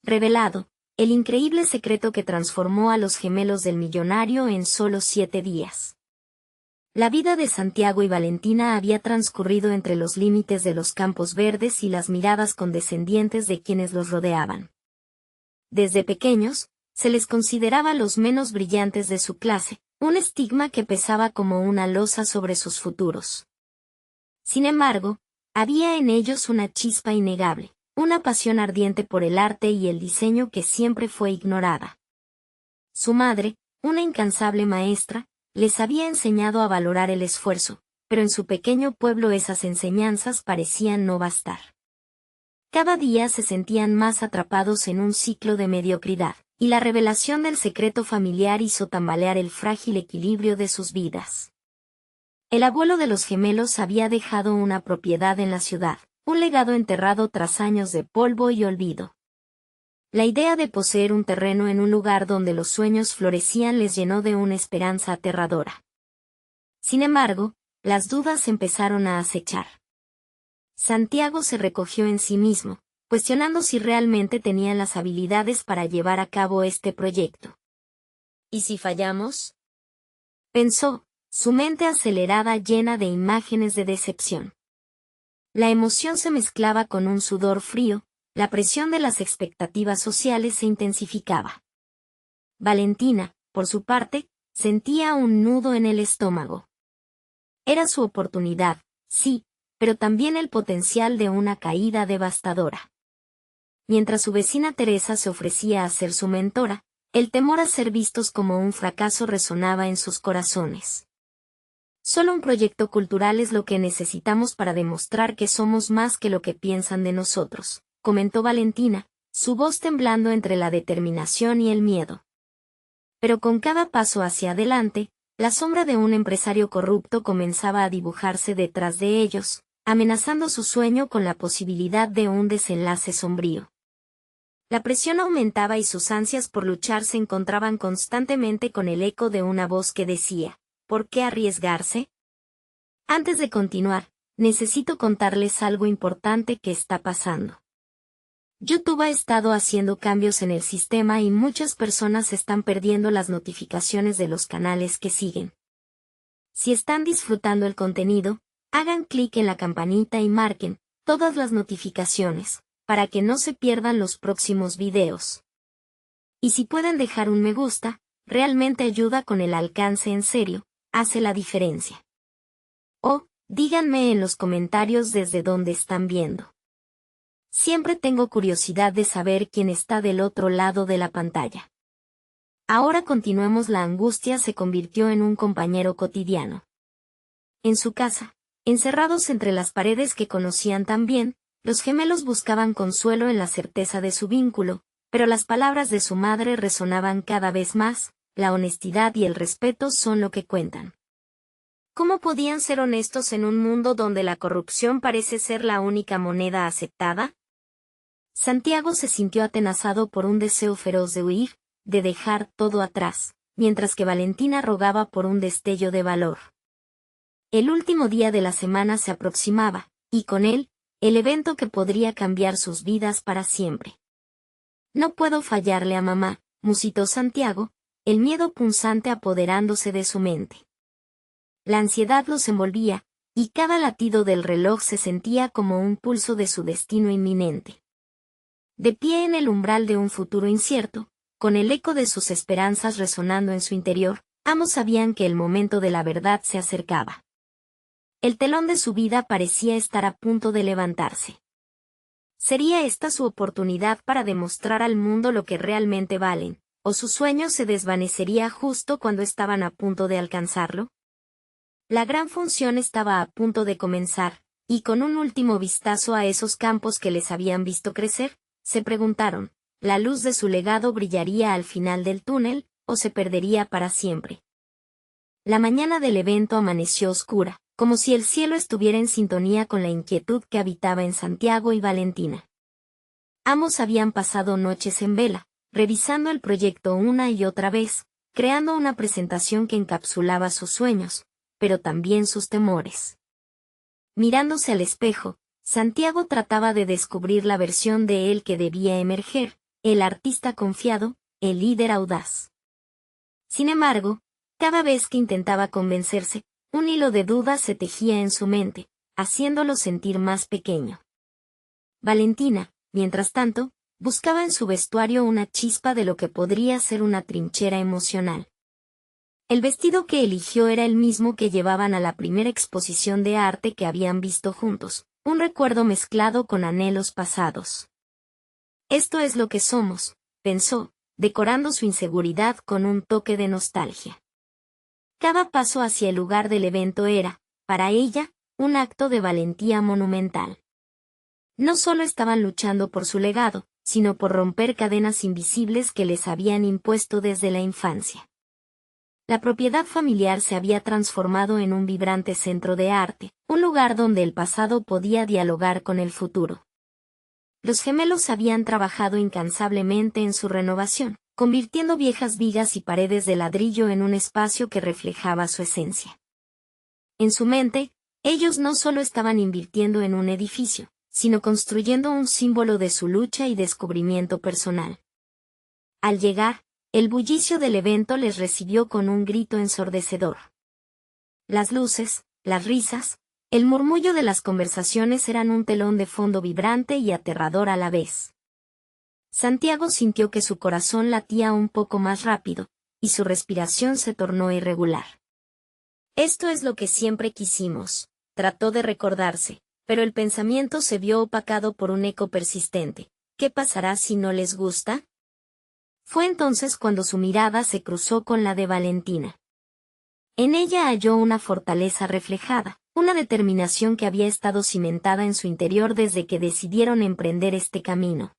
revelado el increíble secreto que transformó a los gemelos del millonario en solo 7 días. La vida de Santiago y Valentina había transcurrido entre los límites de los campos verdes y las miradas condescendientes de quienes los rodeaban. Desde pequeños, se les consideraba los menos brillantes de su clase, un estigma que pesaba como una losa sobre sus futuros. Sin embargo, había en ellos una chispa innegable, una pasión ardiente por el arte y el diseño que siempre fue ignorada. Su madre, una incansable maestra, les había enseñado a valorar el esfuerzo, pero en su pequeño pueblo esas enseñanzas parecían no bastar. Cada día se sentían más atrapados en un ciclo de mediocridad, y la revelación del secreto familiar hizo tambalear el frágil equilibrio de sus vidas. El abuelo de los gemelos había dejado una propiedad en la ciudad, un legado enterrado tras años de polvo y olvido. La idea de poseer un terreno en un lugar donde los sueños florecían les llenó de una esperanza aterradora. Sin embargo, las dudas empezaron a acechar. Santiago se recogió en sí mismo, cuestionando si realmente tenían las habilidades para llevar a cabo este proyecto. ¿Y si fallamos?, pensó, su mente acelerada llena de imágenes de decepción. La emoción se mezclaba con un sudor frío, la presión de las expectativas sociales se intensificaba. Valentina, por su parte, sentía un nudo en el estómago. Era su oportunidad, sí, pero también el potencial de una caída devastadora. Mientras su vecina Teresa se ofrecía a ser su mentora, el temor a ser vistos como un fracaso resonaba en sus corazones. Solo un proyecto cultural es lo que necesitamos para demostrar que somos más que lo que piensan de nosotros, comentó Valentina, su voz temblando entre la determinación y el miedo. Pero con cada paso hacia adelante, la sombra de un empresario corrupto comenzaba a dibujarse detrás de ellos, amenazando su sueño con la posibilidad de un desenlace sombrío. La presión aumentaba y sus ansias por luchar se encontraban constantemente con el eco de una voz que decía, ¿por qué arriesgarse? Antes de continuar, necesito contarles algo importante que está pasando. YouTube ha estado haciendo cambios en el sistema y muchas personas están perdiendo las notificaciones de los canales que siguen. Si están disfrutando el contenido, hagan clic en la campanita y marquen todas las notificaciones, para que no se pierdan los próximos videos. Y si pueden dejar un me gusta, realmente ayuda con el alcance en serio, hace la diferencia. O, díganme en los comentarios desde dónde están viendo. Siempre tengo curiosidad de saber quién está del otro lado de la pantalla. Ahora continuemos. La angustia se convirtió en un compañero cotidiano. En su casa, encerrados entre las paredes que conocían tan bien, los gemelos buscaban consuelo en la certeza de su vínculo, pero las palabras de su madre resonaban cada vez más, la honestidad y el respeto son lo que cuentan. ¿Cómo podían ser honestos en un mundo donde la corrupción parece ser la única moneda aceptada? Santiago se sintió atenazado por un deseo feroz de huir, de dejar todo atrás, mientras que Valentina rogaba por un destello de valor. El último día de la semana se aproximaba, y con él, el evento que podría cambiar sus vidas para siempre. No puedo fallarle a mamá, musitó Santiago, el miedo punzante apoderándose de su mente. La ansiedad los envolvía, y cada latido del reloj se sentía como un pulso de su destino inminente. De pie en el umbral de un futuro incierto, con el eco de sus esperanzas resonando en su interior, ambos sabían que el momento de la verdad se acercaba. El telón de su vida parecía estar a punto de levantarse. ¿Sería esta su oportunidad para demostrar al mundo lo que realmente valen, o su sueño se desvanecería justo cuando estaban a punto de alcanzarlo? La gran función estaba a punto de comenzar, y con un último vistazo a esos campos que les habían visto crecer, se preguntaron, ¿la luz de su legado brillaría al final del túnel, o se perdería para siempre? La mañana del evento amaneció oscura, como si el cielo estuviera en sintonía con la inquietud que habitaba en Santiago y Valentina. Ambos habían pasado noches en vela, revisando el proyecto una y otra vez, creando una presentación que encapsulaba sus sueños, pero también sus temores. Mirándose al espejo, Santiago trataba de descubrir la versión de él que debía emerger, el artista confiado, el líder audaz. Sin embargo, cada vez que intentaba convencerse, un hilo de dudas se tejía en su mente, haciéndolo sentir más pequeño. Valentina, mientras tanto, buscaba en su vestuario una chispa de lo que podría ser una trinchera emocional. El vestido que eligió era el mismo que llevaban a la primera exposición de arte que habían visto juntos, un recuerdo mezclado con anhelos pasados. Esto es lo que somos, pensó, decorando su inseguridad con un toque de nostalgia. Cada paso hacia el lugar del evento era, para ella, un acto de valentía monumental. No solo estaban luchando por su legado, sino por romper cadenas invisibles que les habían impuesto desde la infancia. La propiedad familiar se había transformado en un vibrante centro de arte, un lugar donde el pasado podía dialogar con el futuro. Los gemelos habían trabajado incansablemente en su renovación, convirtiendo viejas vigas y paredes de ladrillo en un espacio que reflejaba su esencia. En su mente, ellos no solo estaban invirtiendo en un edificio, sino construyendo un símbolo de su lucha y descubrimiento personal. Al llegar, el bullicio del evento les recibió con un grito ensordecedor. Las luces, las risas, el murmullo de las conversaciones eran un telón de fondo vibrante y aterrador a la vez. Santiago sintió que su corazón latía un poco más rápido, y su respiración se tornó irregular. Esto es lo que siempre quisimos, trató de recordarse, pero el pensamiento se vio opacado por un eco persistente. ¿Qué pasará si no les gusta? Fue entonces cuando su mirada se cruzó con la de Valentina. En ella halló una fortaleza reflejada, una determinación que había estado cimentada en su interior desde que decidieron emprender este camino.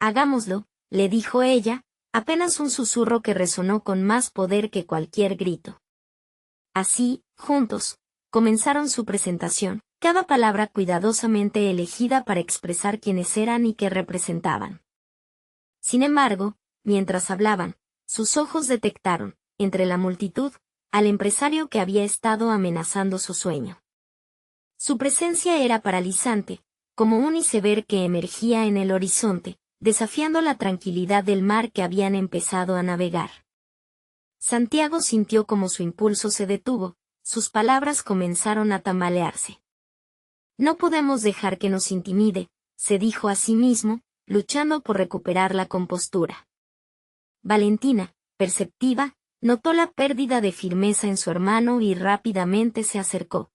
Hagámoslo, le dijo ella, apenas un susurro que resonó con más poder que cualquier grito. Así, juntos, comenzaron su presentación, cada palabra cuidadosamente elegida para expresar quiénes eran y qué representaban. Sin embargo, mientras hablaban, sus ojos detectaron, entre la multitud, al empresario que había estado amenazando su sueño. Su presencia era paralizante, como un iceberg que emergía en el horizonte, desafiando la tranquilidad del mar que habían empezado a navegar. Santiago sintió como su impulso se detuvo, sus palabras comenzaron a tambalearse. No podemos dejar que nos intimide, se dijo a sí mismo, luchando por recuperar la compostura. Valentina, perceptiva, notó la pérdida de firmeza en su hermano y rápidamente se acercó.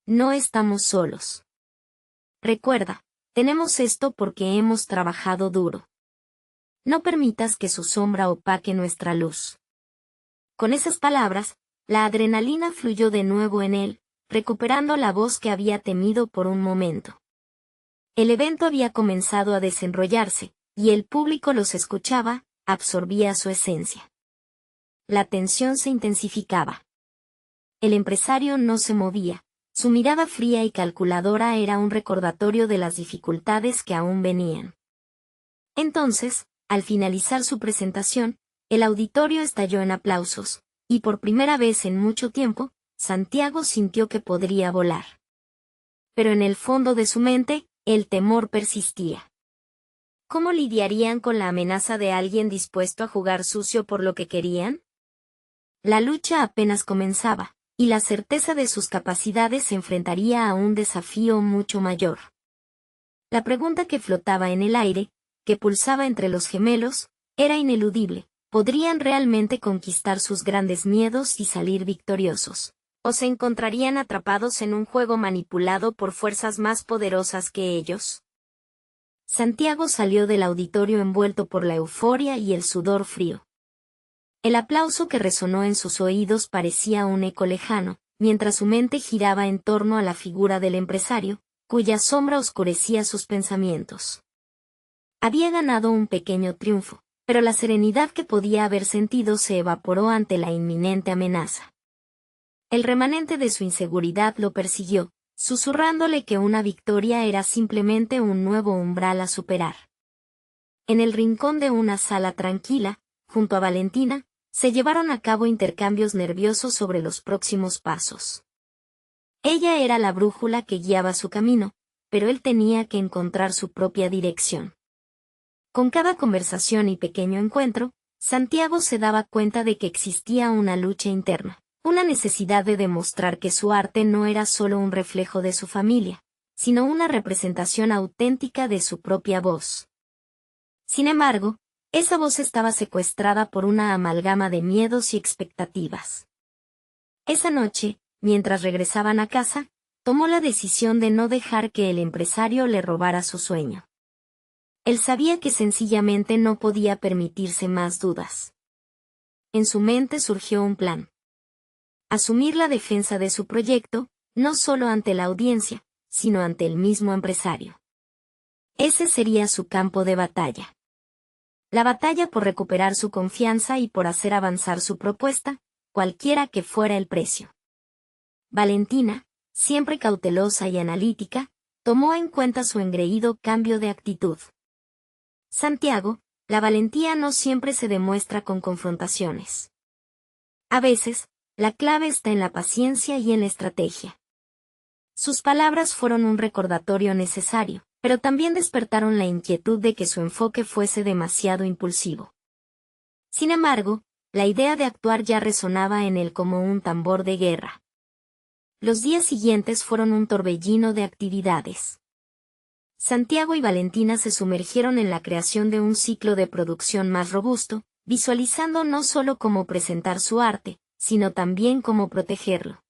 No estamos solos. Recuerda, tenemos esto porque hemos trabajado duro. No permitas que su sombra opaque nuestra luz. Con esas palabras, la adrenalina fluyó de nuevo en él, recuperando la voz que había temido por un momento. El evento había comenzado a desenrollarse, y el público los escuchaba, absorbía su esencia. La tensión se intensificaba. El empresario no se movía, su mirada fría y calculadora era un recordatorio de las dificultades que aún venían. Entonces, al finalizar su presentación, el auditorio estalló en aplausos, y por primera vez en mucho tiempo, Santiago sintió que podría volar. Pero en el fondo de su mente, el temor persistía. ¿Cómo lidiarían con la amenaza de alguien dispuesto a jugar sucio por lo que querían? La lucha apenas comenzaba, y la certeza de sus capacidades se enfrentaría a un desafío mucho mayor. La pregunta que flotaba en el aire, que pulsaba entre los gemelos, era ineludible. ¿Podrían realmente conquistar sus grandes miedos y salir victoriosos? ¿O se encontrarían atrapados en un juego manipulado por fuerzas más poderosas que ellos? Santiago salió del auditorio envuelto por la euforia y el sudor frío. El aplauso que resonó en sus oídos parecía un eco lejano, mientras su mente giraba en torno a la figura del empresario, cuya sombra oscurecía sus pensamientos. Había ganado un pequeño triunfo, pero la serenidad que podía haber sentido se evaporó ante la inminente amenaza. El remanente de su inseguridad lo persiguió, susurrándole que una victoria era simplemente un nuevo umbral a superar. En el rincón de una sala tranquila, junto a Valentina, se llevaron a cabo intercambios nerviosos sobre los próximos pasos. Ella era la brújula que guiaba su camino, pero él tenía que encontrar su propia dirección. Con cada conversación y pequeño encuentro, Santiago se daba cuenta de que existía una lucha interna, una necesidad de demostrar que su arte no era solo un reflejo de su familia, sino una representación auténtica de su propia voz. Sin embargo, esa voz estaba secuestrada por una amalgama de miedos y expectativas. Esa noche, mientras regresaban a casa, tomó la decisión de no dejar que el empresario le robara su sueño. Él sabía que sencillamente no podía permitirse más dudas. En su mente surgió un plan. Asumir la defensa de su proyecto, no solo ante la audiencia, sino ante el mismo empresario. Ese sería su campo de batalla. La batalla por recuperar su confianza y por hacer avanzar su propuesta, cualquiera que fuera el precio. Valentina, siempre cautelosa y analítica, tomó en cuenta su engreído cambio de actitud. Santiago, la valentía no siempre se demuestra con confrontaciones. A veces, la clave está en la paciencia y en la estrategia. Sus palabras fueron un recordatorio necesario, pero también despertaron la inquietud de que su enfoque fuese demasiado impulsivo. Sin embargo, la idea de actuar ya resonaba en él como un tambor de guerra. Los días siguientes fueron un torbellino de actividades. Santiago y Valentina se sumergieron en la creación de un ciclo de producción más robusto, visualizando no solo cómo presentar su arte, sino también cómo protegerlo.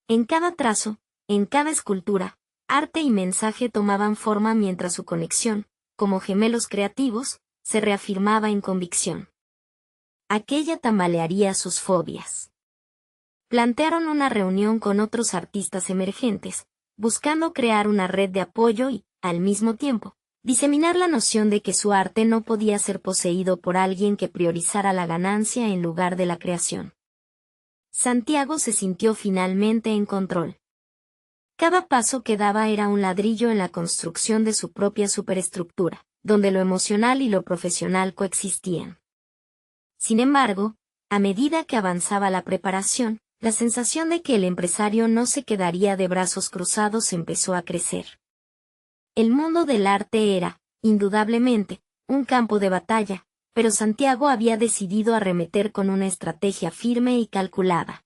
En cada trazo, en cada escultura, arte y mensaje tomaban forma mientras su conexión, como gemelos creativos, se reafirmaba en convicción. Aquella tambalearía sus fobias. Plantearon una reunión con otros artistas emergentes, buscando crear una red de apoyo y, al mismo tiempo, diseminar la noción de que su arte no podía ser poseído por alguien que priorizara la ganancia en lugar de la creación. Santiago se sintió finalmente en control. Cada paso que daba era un ladrillo en la construcción de su propia superestructura, donde lo emocional y lo profesional coexistían. Sin embargo, a medida que avanzaba la preparación, la sensación de que el empresario no se quedaría de brazos cruzados empezó a crecer. El mundo del arte era, indudablemente, un campo de batalla, pero Santiago había decidido arremeter con una estrategia firme y calculada.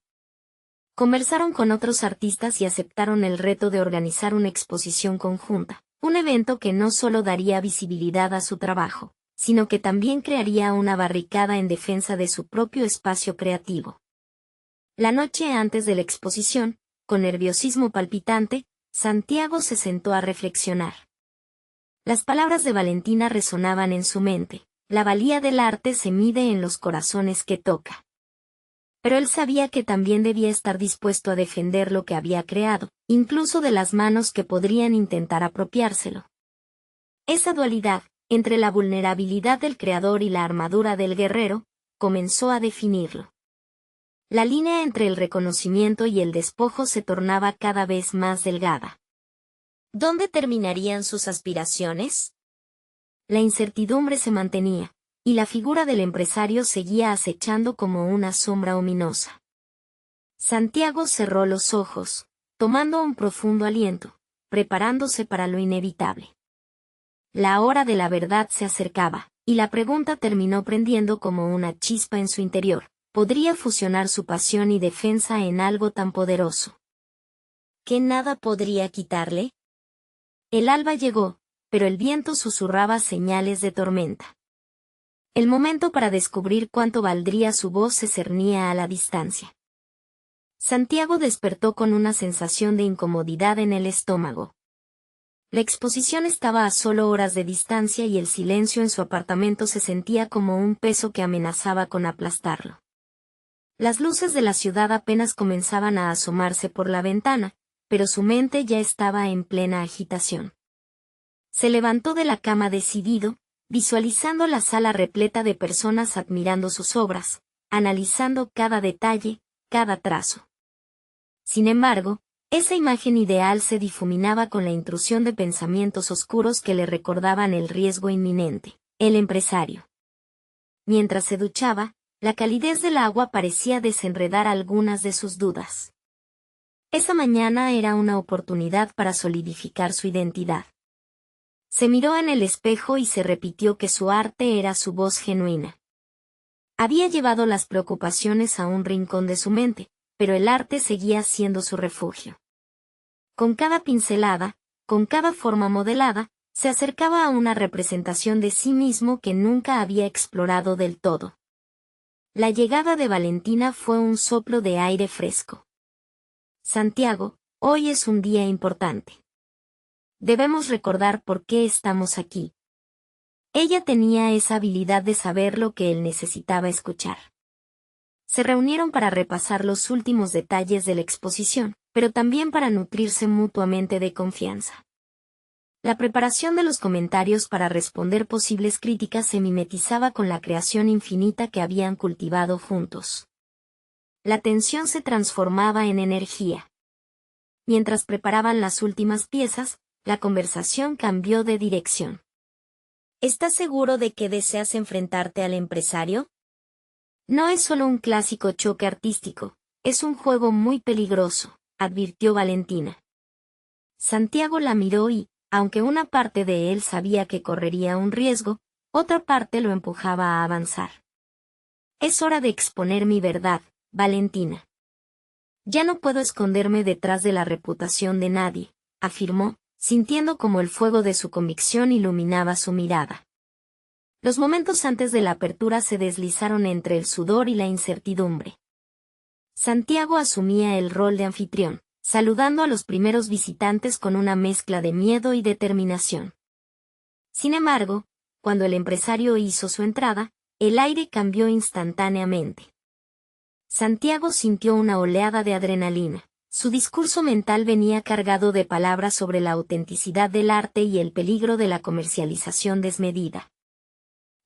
Conversaron con otros artistas y aceptaron el reto de organizar una exposición conjunta, un evento que no solo daría visibilidad a su trabajo, sino que también crearía una barricada en defensa de su propio espacio creativo. La noche antes de la exposición, con nerviosismo palpitante, Santiago se sentó a reflexionar. Las palabras de Valentina resonaban en su mente: la valía del arte se mide en los corazones que toca. Pero él sabía que también debía estar dispuesto a defender lo que había creado, incluso de las manos que podrían intentar apropiárselo. Esa dualidad, entre la vulnerabilidad del creador y la armadura del guerrero, comenzó a definirlo. La línea entre el reconocimiento y el despojo se tornaba cada vez más delgada. ¿Dónde terminarían sus aspiraciones? La incertidumbre se mantenía, y la figura del empresario seguía acechando como una sombra ominosa. Santiago cerró los ojos, tomando un profundo aliento, preparándose para lo inevitable. La hora de la verdad se acercaba, y la pregunta terminó prendiendo como una chispa en su interior: ¿podría fusionar su pasión y defensa en algo tan poderoso que nada podría quitarle? El alba llegó, pero el viento susurraba señales de tormenta. El momento para descubrir cuánto valdría su voz se cernía a la distancia. Santiago despertó con una sensación de incomodidad en el estómago. La exposición estaba a solo horas de distancia y el silencio en su apartamento se sentía como un peso que amenazaba con aplastarlo. Las luces de la ciudad apenas comenzaban a asomarse por la ventana, pero su mente ya estaba en plena agitación. Se levantó de la cama decidido, visualizando la sala repleta de personas admirando sus obras, analizando cada detalle, cada trazo. Sin embargo, esa imagen ideal se difuminaba con la intrusión de pensamientos oscuros que le recordaban el riesgo inminente: el empresario. Mientras se duchaba, la calidez del agua parecía desenredar algunas de sus dudas. Esa mañana era una oportunidad para solidificar su identidad. Se miró en el espejo y se repitió que su arte era su voz genuina. Había llevado las preocupaciones a un rincón de su mente, pero el arte seguía siendo su refugio. Con cada pincelada, con cada forma modelada, se acercaba a una representación de sí mismo que nunca había explorado del todo. La llegada de Valentina fue un soplo de aire fresco. Santiago, hoy es un día importante. Debemos recordar por qué estamos aquí. Ella tenía esa habilidad de saber lo que él necesitaba escuchar. Se reunieron para repasar los últimos detalles de la exposición, pero también para nutrirse mutuamente de confianza. La preparación de los comentarios para responder posibles críticas se mimetizaba con la creación infinita que habían cultivado juntos. La tensión se transformaba en energía. Mientras preparaban las últimas piezas, la conversación cambió de dirección. ¿Estás seguro de que deseas enfrentarte al empresario? No es solo un clásico choque artístico, es un juego muy peligroso, advirtió Valentina. Santiago la miró y, aunque una parte de él sabía que correría un riesgo, otra parte lo empujaba a avanzar. Es hora de exponer mi verdad, Valentina. Ya no puedo esconderme detrás de la reputación de nadie, afirmó, sintiendo como el fuego de su convicción iluminaba su mirada. Los momentos antes de la apertura se deslizaron entre el sudor y la incertidumbre. Santiago asumía el rol de anfitrión, saludando a los primeros visitantes con una mezcla de miedo y determinación. Sin embargo, cuando el empresario hizo su entrada, el aire cambió instantáneamente. Santiago sintió una oleada de adrenalina. Su discurso mental venía cargado de palabras sobre la autenticidad del arte y el peligro de la comercialización desmedida.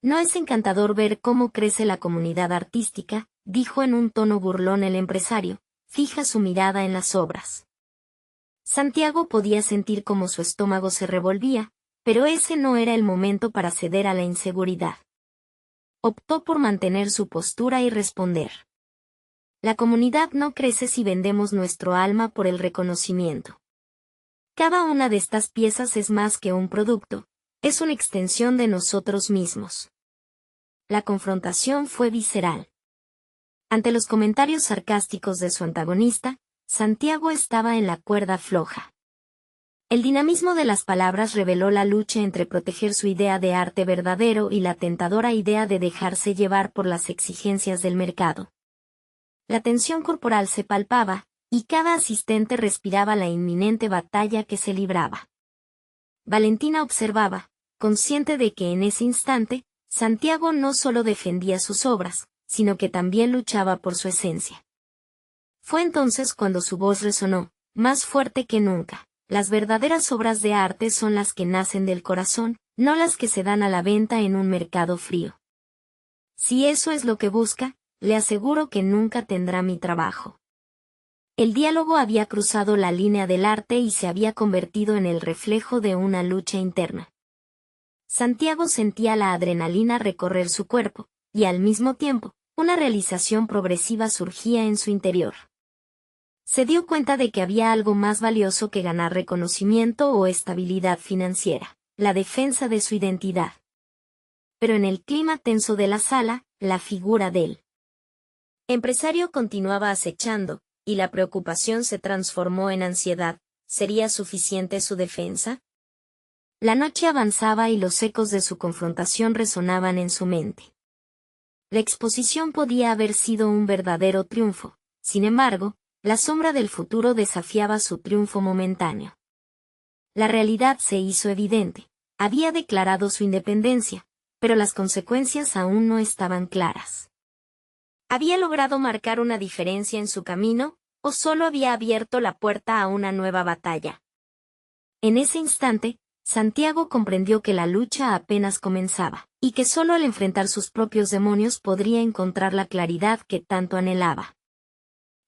No es encantador ver cómo crece la comunidad artística, dijo en un tono burlón el empresario, fija su mirada en las obras. Santiago podía sentir cómo su estómago se revolvía, pero ese no era el momento para ceder a la inseguridad. Optó por mantener su postura y responder. La comunidad no crece si vendemos nuestro alma por el reconocimiento. Cada una de estas piezas es más que un producto, es una extensión de nosotros mismos. La confrontación fue visceral. Ante los comentarios sarcásticos de su antagonista, Santiago estaba en la cuerda floja. El dinamismo de las palabras reveló la lucha entre proteger su idea de arte verdadero y la tentadora idea de dejarse llevar por las exigencias del mercado. La tensión corporal se palpaba, y cada asistente respiraba la inminente batalla que se libraba. Valentina observaba, consciente de que en ese instante, Santiago no solo defendía sus obras, sino que también luchaba por su esencia. Fue entonces cuando su voz resonó, más fuerte que nunca. Las verdaderas obras de arte son las que nacen del corazón, no las que se dan a la venta en un mercado frío. Si eso es lo que busca, le aseguro que nunca tendrá mi trabajo. El diálogo había cruzado la línea del arte y se había convertido en el reflejo de una lucha interna. Santiago sentía la adrenalina recorrer su cuerpo, y al mismo tiempo, una realización progresiva surgía en su interior. Se dio cuenta de que había algo más valioso que ganar reconocimiento o estabilidad financiera, la defensa de su identidad. Pero en el clima tenso de la sala, la figura del empresario continuaba acechando, y la preocupación se transformó en ansiedad. ¿Sería suficiente su defensa? La noche avanzaba y los ecos de su confrontación resonaban en su mente. La exposición podía haber sido un verdadero triunfo, sin embargo, la sombra del futuro desafiaba su triunfo momentáneo. La realidad se hizo evidente, había declarado su independencia, pero las consecuencias aún no estaban claras. ¿Había logrado marcar una diferencia en su camino, o solo había abierto la puerta a una nueva batalla? En ese instante, Santiago comprendió que la lucha apenas comenzaba, y que solo al enfrentar sus propios demonios podría encontrar la claridad que tanto anhelaba.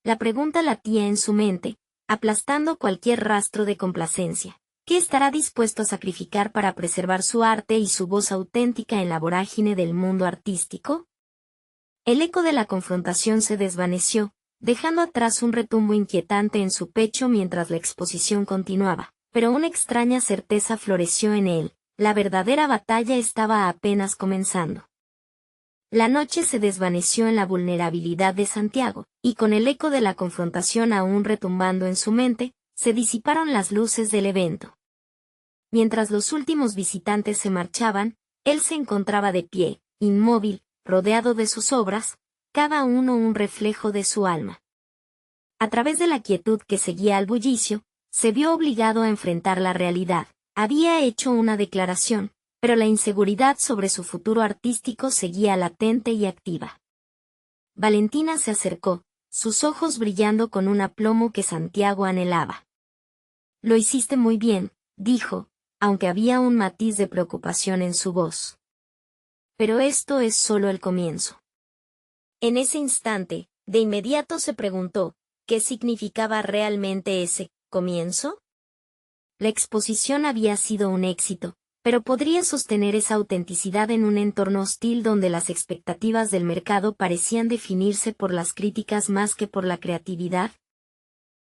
La pregunta latía en su mente, aplastando cualquier rastro de complacencia. ¿Qué estará dispuesto a sacrificar para preservar su arte y su voz auténtica en la vorágine del mundo artístico? El eco de la confrontación se desvaneció, dejando atrás un retumbo inquietante en su pecho mientras la exposición continuaba, pero una extraña certeza floreció en él. la verdadera batalla estaba apenas comenzando. La noche se desvaneció en la vulnerabilidad de Santiago, y con el eco de la confrontación aún retumbando en su mente, se disiparon las luces del evento. Mientras los últimos visitantes se marchaban, él se encontraba de pie, inmóvil, rodeado de sus obras, cada uno un reflejo de su alma. A través de la quietud que seguía al bullicio, se vio obligado a enfrentar la realidad. Había hecho una declaración, pero la inseguridad sobre su futuro artístico seguía latente y activa. Valentina se acercó, sus ojos brillando con un aplomo que Santiago anhelaba. «Lo hiciste muy bien», dijo, aunque había un matiz de preocupación en su voz. «Pero esto es solo el comienzo». En ese instante, de inmediato se preguntó, ¿qué significaba realmente ese comienzo? La exposición había sido un éxito, pero ¿podría sostener esa autenticidad en un entorno hostil donde las expectativas del mercado parecían definirse por las críticas más que por la creatividad?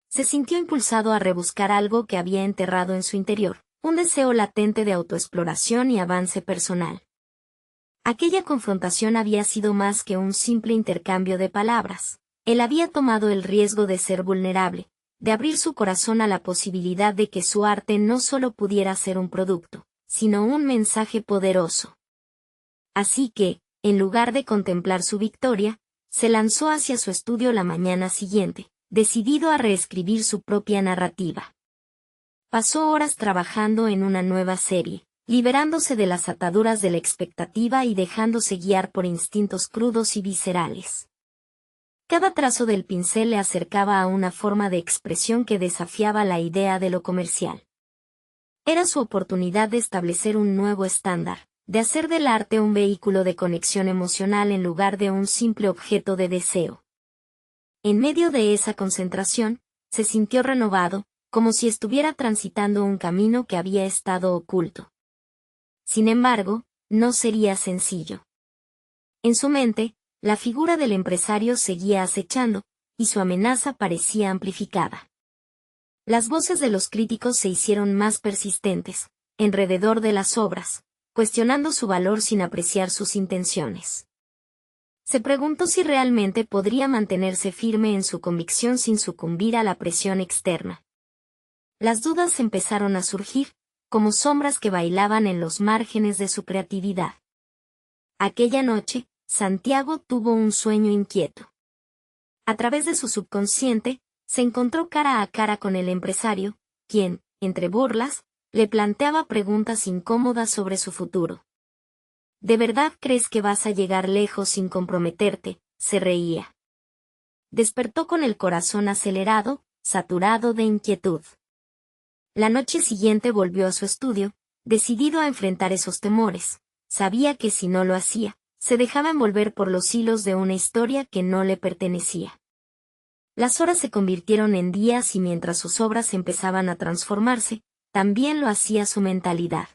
Se sintió impulsado a rebuscar algo que había enterrado en su interior, un deseo latente de autoexploración y avance personal. Aquella confrontación había sido más que un simple intercambio de palabras. Él había tomado el riesgo de ser vulnerable, de abrir su corazón a la posibilidad de que su arte no solo pudiera ser un producto, sino un mensaje poderoso. Así que, en lugar de contemplar su victoria, se lanzó hacia su estudio la mañana siguiente, decidido a reescribir su propia narrativa. Pasó horas trabajando en una nueva serie, liberándose de las ataduras de la expectativa y dejándose guiar por instintos crudos y viscerales. Cada trazo del pincel le acercaba a una forma de expresión que desafiaba la idea de lo comercial. Era su oportunidad de establecer un nuevo estándar, de hacer del arte un vehículo de conexión emocional en lugar de un simple objeto de deseo. En medio de esa concentración, se sintió renovado, como si estuviera transitando un camino que había estado oculto. Sin embargo, no sería sencillo. En su mente, la figura del empresario seguía acechando, y su amenaza parecía amplificada. Las voces de los críticos se hicieron más persistentes, alrededor de las obras, cuestionando su valor sin apreciar sus intenciones. Se preguntó si realmente podría mantenerse firme en su convicción sin sucumbir a la presión externa. Las dudas empezaron a surgir, como sombras que bailaban en los márgenes de su creatividad. Aquella noche, Santiago tuvo un sueño inquieto. A través de su subconsciente, se encontró cara a cara con el empresario, quien, entre burlas, le planteaba preguntas incómodas sobre su futuro. ¿De verdad crees que vas a llegar lejos sin comprometerte?, se reía. Despertó con el corazón acelerado, saturado de inquietud. La noche siguiente volvió a su estudio, decidido a enfrentar esos temores. Sabía que si no lo hacía, se dejaba envolver por los hilos de una historia que no le pertenecía. Las horas se convirtieron en días y mientras sus obras empezaban a transformarse, también lo hacía su mentalidad.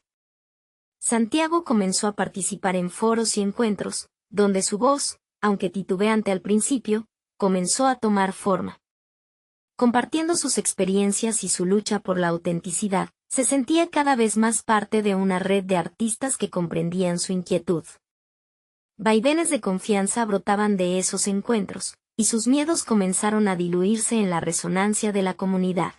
Santiago comenzó a participar en foros y encuentros, donde su voz, aunque titubeante al principio, comenzó a tomar forma. Compartiendo sus experiencias y su lucha por la autenticidad, se sentía cada vez más parte de una red de artistas que comprendían su inquietud. Vaivenes de confianza brotaban de esos encuentros, y sus miedos comenzaron a diluirse en la resonancia de la comunidad.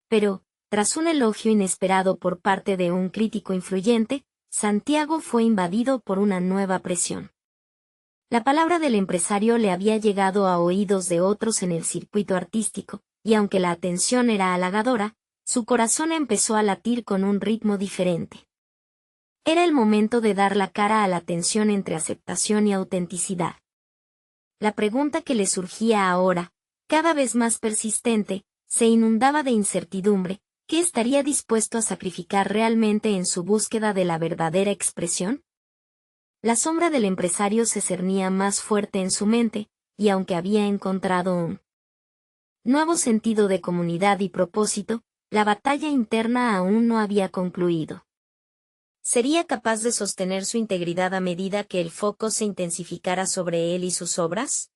Pero, tras un elogio inesperado por parte de un crítico influyente, Santiago fue invadido por una nueva presión. La palabra del empresario le había llegado a oídos de otros en el circuito artístico, y aunque la atención era halagadora, su corazón empezó a latir con un ritmo diferente. Era el momento de dar la cara a la tensión entre aceptación y autenticidad. La pregunta que le surgía ahora, cada vez más persistente, se inundaba de incertidumbre: ¿qué estaría dispuesto a sacrificar realmente en su búsqueda de la verdadera expresión? La sombra del empresario se cernía más fuerte en su mente, y aunque había encontrado un nuevo sentido de comunidad y propósito, la batalla interna aún no había concluido. ¿Sería capaz de sostener su integridad a medida que el foco se intensificara sobre él y sus obras?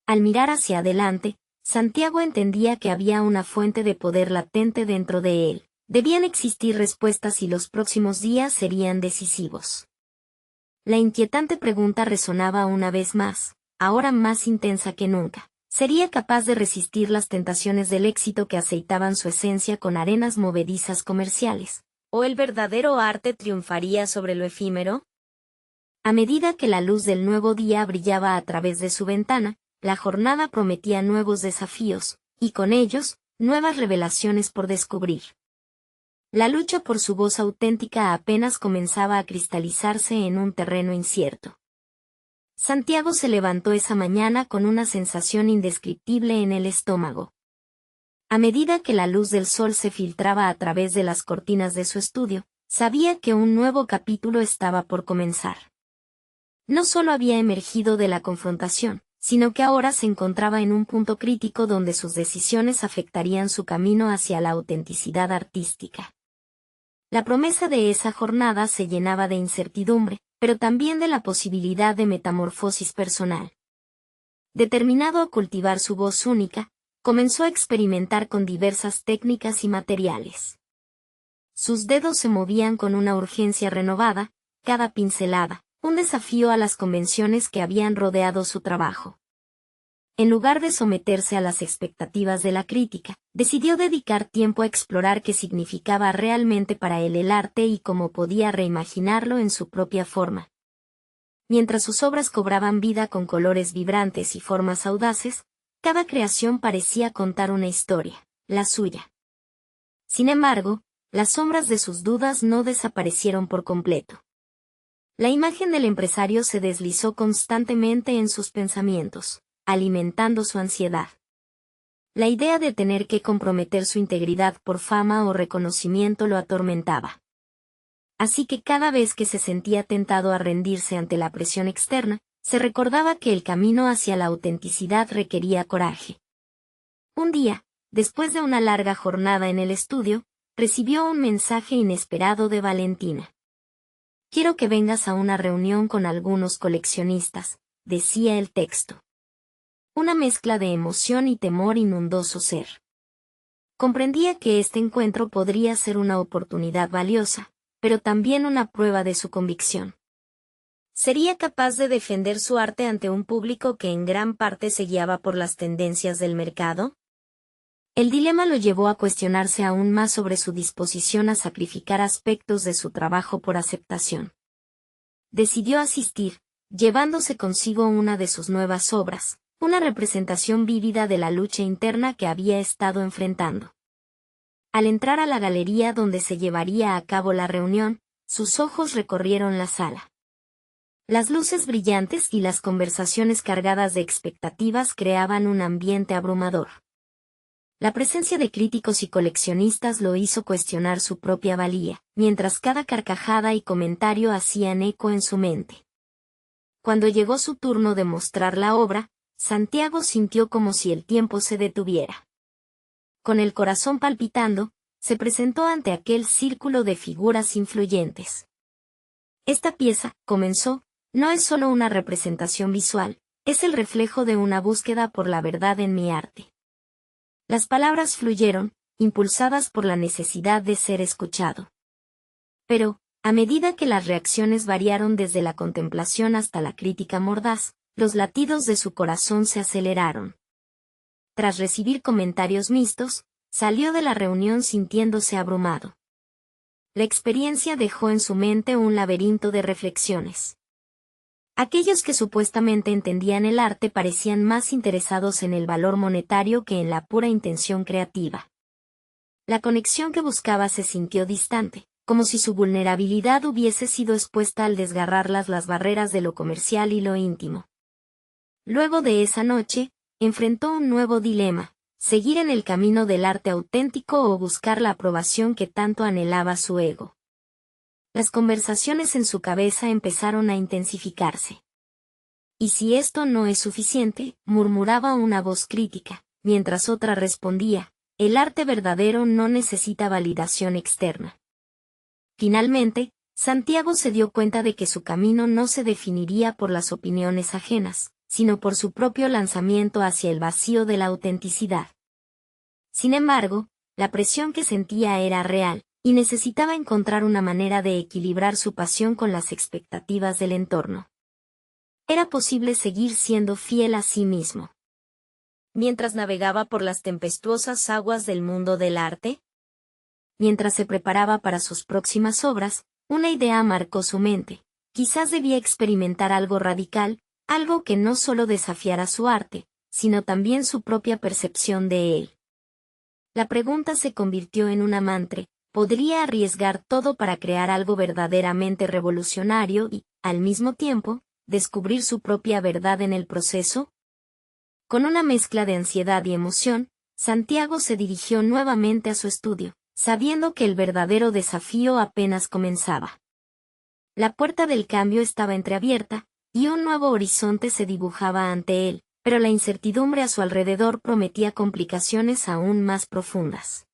Al mirar hacia adelante, Santiago entendía que había una fuente de poder latente dentro de él, Debían existir respuestas y los próximos días serían decisivos. La inquietante pregunta resonaba una vez más, ahora más intensa que nunca. ¿Sería capaz de resistir las tentaciones del éxito que aceitaban su esencia con arenas movedizas comerciales? ¿O el verdadero arte triunfaría sobre lo efímero? A medida que la luz del nuevo día brillaba a través de su ventana, la jornada prometía nuevos desafíos, y con ellos, nuevas revelaciones por descubrir. La lucha por su voz auténtica apenas comenzaba a cristalizarse en un terreno incierto. Santiago se levantó esa mañana con una sensación indescriptible en el estómago. A medida que la luz del sol se filtraba a través de las cortinas de su estudio, sabía que un nuevo capítulo estaba por comenzar. No solo había emergido de la confrontación, sino que ahora se encontraba en un punto crítico donde sus decisiones afectarían su camino hacia la autenticidad artística. La promesa de esa jornada se llenaba de incertidumbre, pero también de la posibilidad de metamorfosis personal. Determinado a cultivar su voz única, comenzó a experimentar con diversas técnicas y materiales. Sus dedos se movían con una urgencia renovada, cada pincelada, un desafío a las convenciones que habían rodeado su trabajo. En lugar de someterse a las expectativas de la crítica, decidió dedicar tiempo a explorar qué significaba realmente para él el arte y cómo podía reimaginarlo en su propia forma. Mientras sus obras cobraban vida con colores vibrantes y formas audaces, cada creación parecía contar una historia, la suya. Sin embargo, las sombras de sus dudas no desaparecieron por completo. La imagen del empresario se deslizó constantemente en sus pensamientos, alimentando su ansiedad. La idea de tener que comprometer su integridad por fama o reconocimiento lo atormentaba. Así que cada vez que se sentía tentado a rendirse ante la presión externa, se recordaba que el camino hacia la autenticidad requería coraje. Un día, después de una larga jornada en el estudio, recibió un mensaje inesperado de Valentina. «Quiero que vengas a una reunión con algunos coleccionistas», decía el texto. Una mezcla de emoción y temor inundó su ser. Comprendía que este encuentro podría ser una oportunidad valiosa, pero también una prueba de su convicción. ¿Sería capaz de defender su arte ante un público que en gran parte se guiaba por las tendencias del mercado? El dilema lo llevó a cuestionarse aún más sobre su disposición a sacrificar aspectos de su trabajo por aceptación. Decidió asistir, llevándose consigo una de sus nuevas obras, una representación vívida de la lucha interna que había estado enfrentando. Al entrar a la galería donde se llevaría a cabo la reunión, sus ojos recorrieron la sala. Las luces brillantes y las conversaciones cargadas de expectativas creaban un ambiente abrumador. La presencia de críticos y coleccionistas lo hizo cuestionar su propia valía, mientras cada carcajada y comentario hacían eco en su mente. Cuando llegó su turno de mostrar la obra, Santiago sintió como si el tiempo se detuviera. Con el corazón palpitando, se presentó ante aquel círculo de figuras influyentes. Esta pieza, comenzó, no es solo una representación visual, es el reflejo de una búsqueda por la verdad en mi arte. Las palabras fluyeron, impulsadas por la necesidad de ser escuchado. Pero, a medida que las reacciones variaron desde la contemplación hasta la crítica mordaz, los latidos de su corazón se aceleraron. Tras recibir comentarios mixtos, salió de la reunión sintiéndose abrumado. La experiencia dejó en su mente un laberinto de reflexiones. Aquellos que supuestamente entendían el arte parecían más interesados en el valor monetario que en la pura intención creativa. La conexión que buscaba se sintió distante, como si su vulnerabilidad hubiese sido expuesta al desgarrarlas las barreras de lo comercial y lo íntimo. Luego de esa noche, enfrentó un nuevo dilema: seguir en el camino del arte auténtico o buscar la aprobación que tanto anhelaba su ego. Las conversaciones en su cabeza empezaron a intensificarse. «¿Y si esto no es suficiente?», murmuraba una voz crítica, mientras otra respondía: «El arte verdadero no necesita validación externa». Finalmente, Santiago se dio cuenta de que su camino no se definiría por las opiniones ajenas, sino por su propio lanzamiento hacia el vacío de la autenticidad. Sin embargo, La presión que sentía era real, y necesitaba encontrar una manera de equilibrar su pasión con las expectativas del entorno. ¿Era posible seguir siendo fiel a sí mismo mientras navegaba por las tempestuosas aguas del mundo del arte? Mientras se preparaba para sus próximas obras, una idea marcó su mente. Quizás debía experimentar algo radical, algo que no solo desafiara su arte, sino también su propia percepción de él. La pregunta se convirtió en una mantra: ¿podría arriesgar todo para crear algo verdaderamente revolucionario y, al mismo tiempo, descubrir su propia verdad en el proceso? Con una mezcla de ansiedad y emoción, Santiago se dirigió nuevamente a su estudio, sabiendo que el verdadero desafío apenas comenzaba. La puerta del cambio estaba entreabierta, y un nuevo horizonte se dibujaba ante él, pero la incertidumbre a su alrededor prometía complicaciones aún más profundas.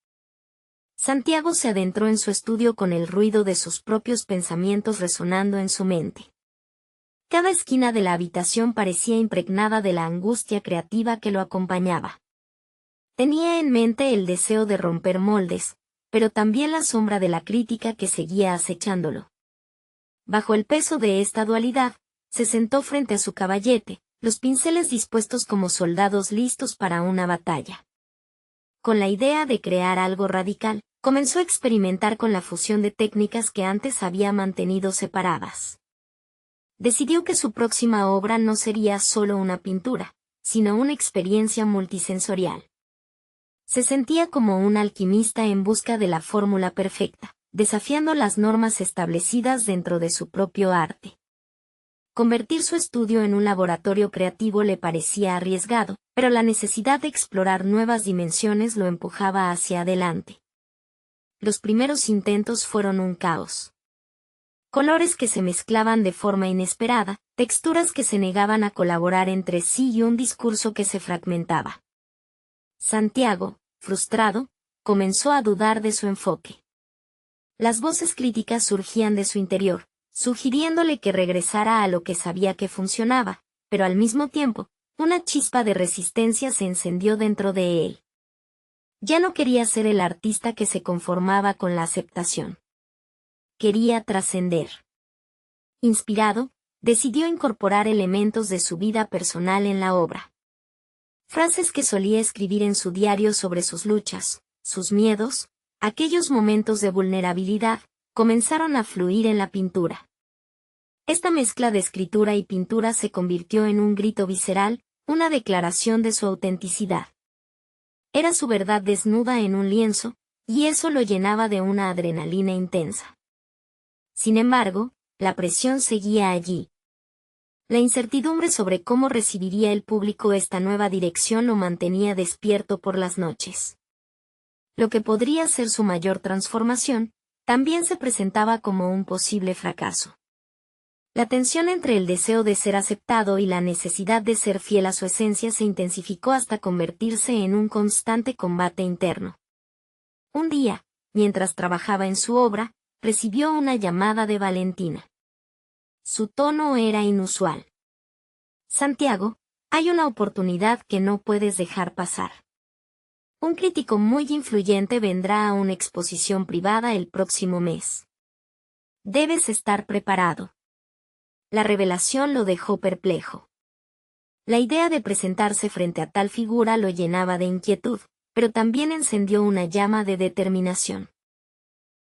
Santiago se adentró en su estudio con el ruido de sus propios pensamientos resonando en su mente. Cada esquina de la habitación parecía impregnada de la angustia creativa que lo acompañaba. Tenía en mente el deseo de romper moldes, pero también la sombra de la crítica que seguía acechándolo. Bajo el peso de esta dualidad, se sentó frente a su caballete, los pinceles dispuestos como soldados listos para una batalla. Con la idea de crear algo radical, comenzó a experimentar con la fusión de técnicas que antes había mantenido separadas. Decidió que su próxima obra no sería solo una pintura, sino una experiencia multisensorial. Se sentía como un alquimista en busca de la fórmula perfecta, desafiando las normas establecidas dentro de su propio arte. Convertir su estudio en un laboratorio creativo le parecía arriesgado, pero la necesidad de explorar nuevas dimensiones lo empujaba hacia adelante. Los primeros intentos fueron un caos. Colores que se mezclaban de forma inesperada, texturas que se negaban a colaborar entre sí y un discurso que se fragmentaba. Santiago, frustrado, comenzó a dudar de su enfoque. Las voces críticas surgían de su interior, sugiriéndole que regresara a lo que sabía que funcionaba, pero al mismo tiempo, una chispa de resistencia se encendió dentro de él. Ya no quería ser el artista que se conformaba con la aceptación. Quería trascender. Inspirado, decidió incorporar elementos de su vida personal en la obra. Frases que solía escribir en su diario sobre sus luchas, sus miedos, aquellos momentos de vulnerabilidad, comenzaron a fluir en la pintura. Esta mezcla de escritura y pintura se convirtió en un grito visceral, una declaración de su autenticidad. Era su verdad desnuda en un lienzo, y eso lo llenaba de una adrenalina intensa. Sin embargo, la presión seguía allí. La incertidumbre sobre cómo recibiría el público esta nueva dirección lo mantenía despierto por las noches. Lo que podría ser su mayor transformación, también se presentaba como un posible fracaso. La tensión entre el deseo de ser aceptado y la necesidad de ser fiel a su esencia se intensificó hasta convertirse en un constante combate interno. Un día, mientras trabajaba en su obra, recibió una llamada de Valentina. Su tono era inusual. Santiago, hay una oportunidad que no puedes dejar pasar. Un crítico muy influyente vendrá a una exposición privada el próximo mes. Debes estar preparado. La revelación lo dejó perplejo. La idea de presentarse frente a tal figura lo llenaba de inquietud, pero también encendió una llama de determinación.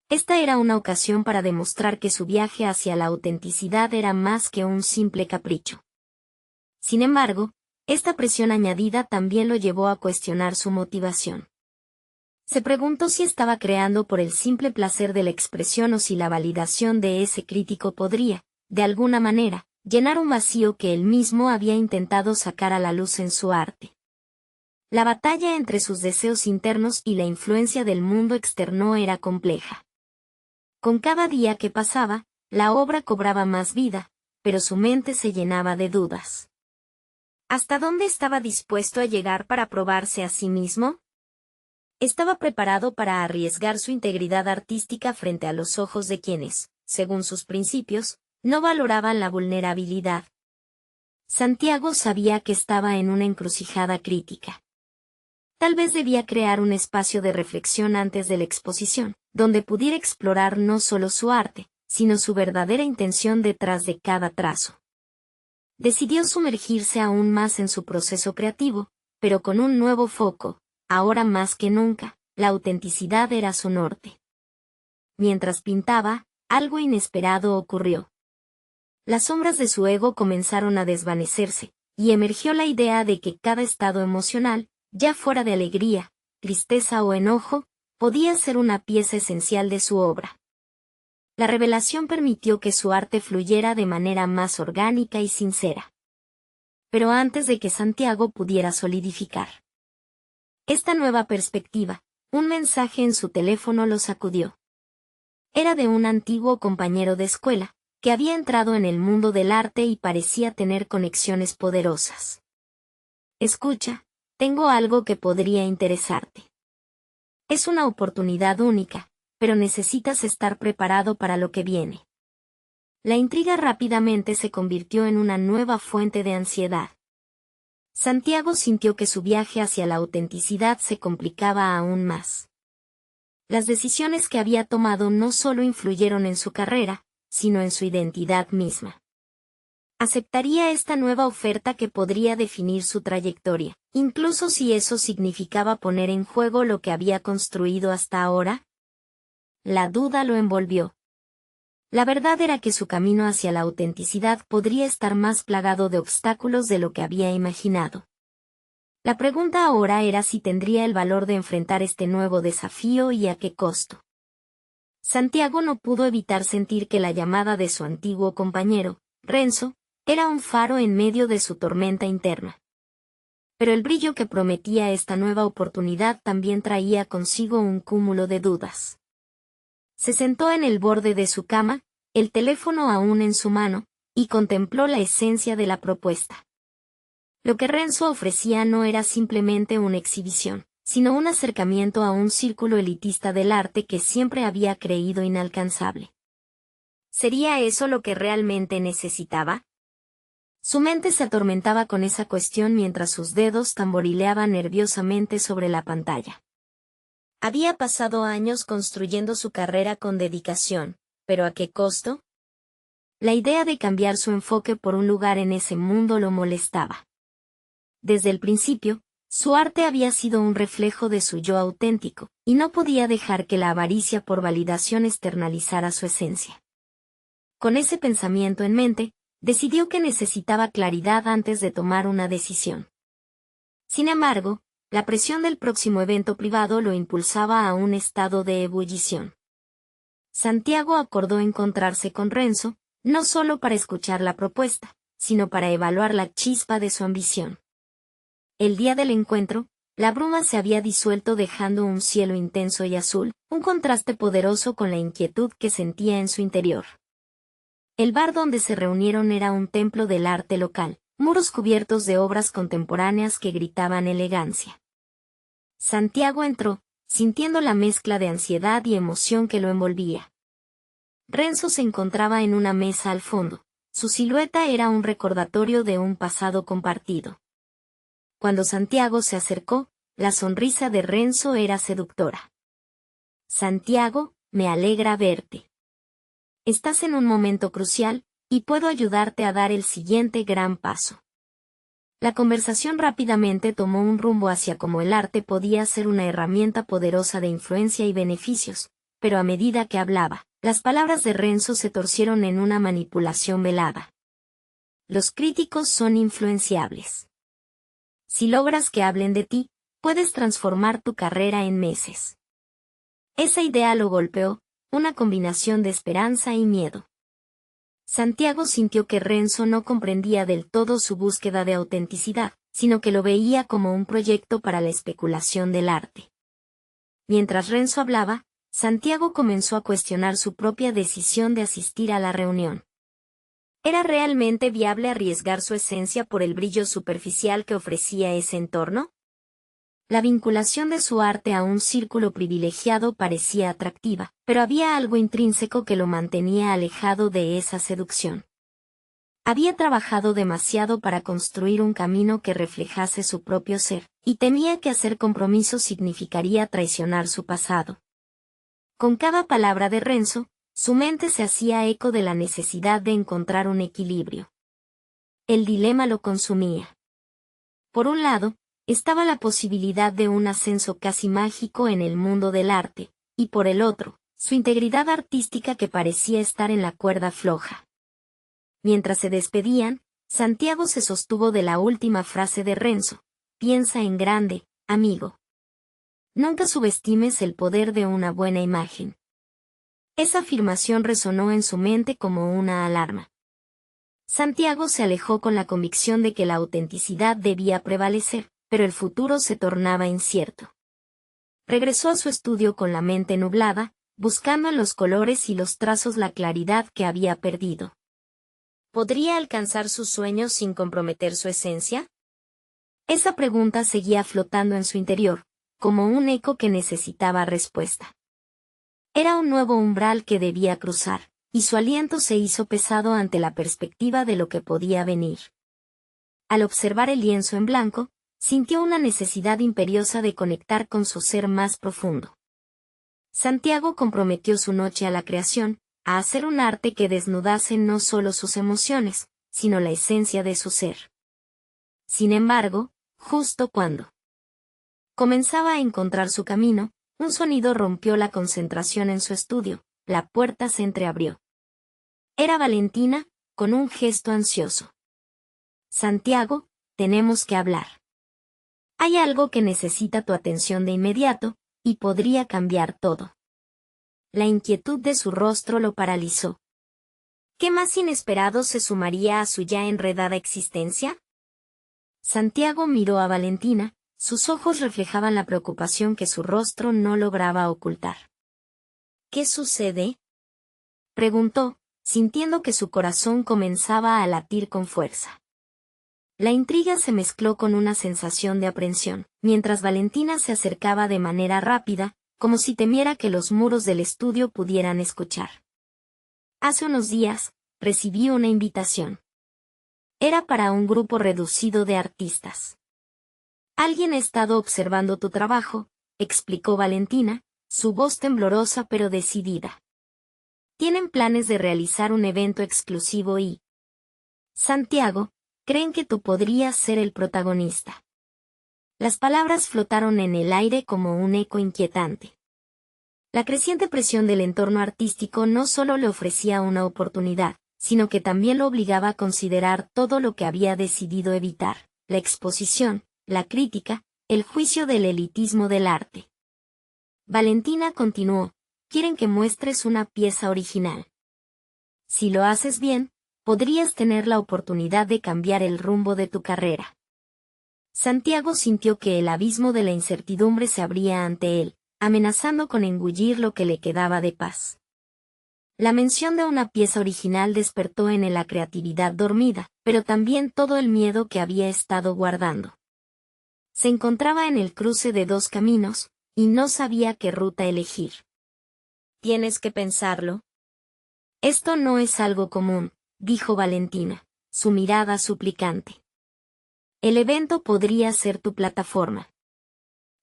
Esta era una ocasión para demostrar que su viaje hacia la autenticidad era más que un simple capricho. Sin embargo, esta presión añadida también lo llevó a cuestionar su motivación. Se preguntó si estaba creando por el simple placer de la expresión o si la validación de ese crítico podría, de alguna manera, llenar un vacío que él mismo había intentado sacar a la luz en su arte. La batalla entre sus deseos internos y la influencia del mundo externo era compleja. Con cada día que pasaba, la obra cobraba más vida, pero su mente se llenaba de dudas. ¿Hasta dónde estaba dispuesto a llegar para probarse a sí mismo? Estaba preparado para arriesgar su integridad artística frente a los ojos de quienes, según sus principios, no valoraban la vulnerabilidad. Santiago sabía que estaba en una encrucijada crítica. Tal vez debía crear un espacio de reflexión antes de la exposición, donde pudiera explorar no solo su arte, sino su verdadera intención detrás de cada trazo. Decidió sumergirse aún más en su proceso creativo, pero con un nuevo foco. Ahora más que nunca, la autenticidad era su norte. Mientras pintaba, algo inesperado ocurrió. Las sombras de su ego comenzaron a desvanecerse, y emergió la idea de que cada estado emocional, ya fuera de alegría, tristeza o enojo, podía ser una pieza esencial de su obra. La revelación permitió que su arte fluyera de manera más orgánica y sincera. Pero antes de que Santiago pudiera solidificar esta nueva perspectiva, un mensaje en su teléfono lo sacudió. Era de un antiguo compañero de escuela, que había entrado en el mundo del arte y parecía tener conexiones poderosas. Escucha, tengo algo que podría interesarte. Es una oportunidad única, pero necesitas estar preparado para lo que viene. La intriga rápidamente se convirtió en una nueva fuente de ansiedad. Santiago sintió que su viaje hacia la autenticidad se complicaba aún más. Las decisiones que había tomado no solo influyeron en su carrera, sino en su identidad misma. ¿Aceptaría esta nueva oferta que podría definir su trayectoria, incluso si eso significaba poner en juego lo que había construido hasta ahora? La duda lo envolvió. La verdad era que su camino hacia la autenticidad podría estar más plagado de obstáculos de lo que había imaginado. La pregunta ahora era si tendría el valor de enfrentar este nuevo desafío y a qué costo. Santiago no pudo evitar sentir que la llamada de su antiguo compañero, Renzo, era un faro en medio de su tormenta interna. Pero el brillo que prometía esta nueva oportunidad también traía consigo un cúmulo de dudas. Se sentó en el borde de su cama, el teléfono aún en su mano, y contempló la esencia de la propuesta. Lo que Renzo ofrecía no era simplemente una exhibición, sino un acercamiento a un círculo elitista del arte que siempre había creído inalcanzable. ¿Sería eso lo que realmente necesitaba? Su mente se atormentaba con esa cuestión mientras sus dedos tamborileaban nerviosamente sobre la pantalla. Había pasado años construyendo su carrera con dedicación, ¿pero a qué costo? La idea de cambiar su enfoque por un lugar en ese mundo lo molestaba. Desde el principio, su arte había sido un reflejo de su yo auténtico, y no podía dejar que la avaricia por validación externalizara su esencia. Con ese pensamiento en mente, decidió que necesitaba claridad antes de tomar una decisión. Sin embargo, la presión del próximo evento privado lo impulsaba a un estado de ebullición. Santiago acordó encontrarse con Renzo, no solo para escuchar la propuesta, sino para evaluar la chispa de su ambición. El día del encuentro, la bruma se había disuelto dejando un cielo intenso y azul, un contraste poderoso con la inquietud que sentía en su interior. El bar donde se reunieron era un templo del arte local, muros cubiertos de obras contemporáneas que gritaban elegancia. Santiago entró, sintiendo la mezcla de ansiedad y emoción que lo envolvía. Renzo se encontraba en una mesa al fondo. Su silueta era un recordatorio de un pasado compartido. Cuando Santiago se acercó, la sonrisa de Renzo era seductora. Santiago, me alegra verte. Estás en un momento crucial, y puedo ayudarte a dar el siguiente gran paso. La conversación rápidamente tomó un rumbo hacia cómo el arte podía ser una herramienta poderosa de influencia y beneficios, pero a medida que hablaba, las palabras de Renzo se torcieron en una manipulación velada. Los críticos son influenciables. Si logras que hablen de ti, puedes transformar tu carrera en meses. Esa idea lo golpeó, una combinación de esperanza y miedo. Santiago sintió que Renzo no comprendía del todo su búsqueda de autenticidad, sino que lo veía como un proyecto para la especulación del arte. Mientras Renzo hablaba, Santiago comenzó a cuestionar su propia decisión de asistir a la reunión. ¿Era realmente viable arriesgar su esencia por el brillo superficial que ofrecía ese entorno? La vinculación de su arte a un círculo privilegiado parecía atractiva, pero había algo intrínseco que lo mantenía alejado de esa seducción. Había trabajado demasiado para construir un camino que reflejase su propio ser, y temía que hacer compromisos significaría traicionar su pasado. Con cada palabra de Renzo, su mente se hacía eco de la necesidad de encontrar un equilibrio. El dilema lo consumía. Por un lado, estaba la posibilidad de un ascenso casi mágico en el mundo del arte, y por el otro, su integridad artística que parecía estar en la cuerda floja. Mientras se despedían, Santiago se sostuvo de la última frase de Renzo: piensa en grande, amigo. Nunca subestimes el poder de una buena imagen. Esa afirmación resonó en su mente como una alarma. Santiago se alejó con la convicción de que la autenticidad debía prevalecer, pero el futuro se tornaba incierto. Regresó a su estudio con la mente nublada, buscando en los colores y los trazos la claridad que había perdido. ¿Podría alcanzar sus sueños sin comprometer su esencia? Esa pregunta seguía flotando en su interior, como un eco que necesitaba respuesta. Era un nuevo umbral que debía cruzar, y su aliento se hizo pesado ante la perspectiva de lo que podía venir. Al observar el lienzo en blanco, sintió una necesidad imperiosa de conectar con su ser más profundo. Santiago comprometió su noche a la creación, a hacer un arte que desnudase no solo sus emociones, sino la esencia de su ser. Sin embargo, justo cuando comenzaba a encontrar su camino, un sonido rompió la concentración en su estudio, la puerta se entreabrió. Era Valentina, con un gesto ansioso. Santiago, tenemos que hablar. Hay algo que necesita tu atención de inmediato, y podría cambiar todo. La inquietud de su rostro lo paralizó. ¿Qué más inesperado se sumaría a su ya enredada existencia? Santiago miró a Valentina, sus ojos reflejaban la preocupación que su rostro no lograba ocultar. ¿Qué sucede?, preguntó, sintiendo que su corazón comenzaba a latir con fuerza. La intriga se mezcló con una sensación de aprensión, mientras Valentina se acercaba de manera rápida, como si temiera que los muros del estudio pudieran escuchar. Hace unos días, recibí una invitación. Era para un grupo reducido de artistas. Alguien ha estado observando tu trabajo, explicó Valentina, su voz temblorosa pero decidida. Tienen planes de realizar un evento exclusivo y... Santiago, creen que tú podrías ser el protagonista. Las palabras flotaron en el aire como un eco inquietante. La creciente presión del entorno artístico no solo le ofrecía una oportunidad, sino que también lo obligaba a considerar todo lo que había decidido evitar: la exposición, la crítica, el juicio del elitismo del arte. Valentina continuó: quieren que muestres una pieza original. Si lo haces bien, podrías tener la oportunidad de cambiar el rumbo de tu carrera. Santiago sintió que el abismo de la incertidumbre se abría ante él, amenazando con engullir lo que le quedaba de paz. La mención de una pieza original despertó en él la creatividad dormida, pero también todo el miedo que había estado guardando. Se encontraba en el cruce de dos caminos, y no sabía qué ruta elegir. Tienes que pensarlo. Esto no es algo común, dijo Valentina, su mirada suplicante. El evento podría ser tu plataforma.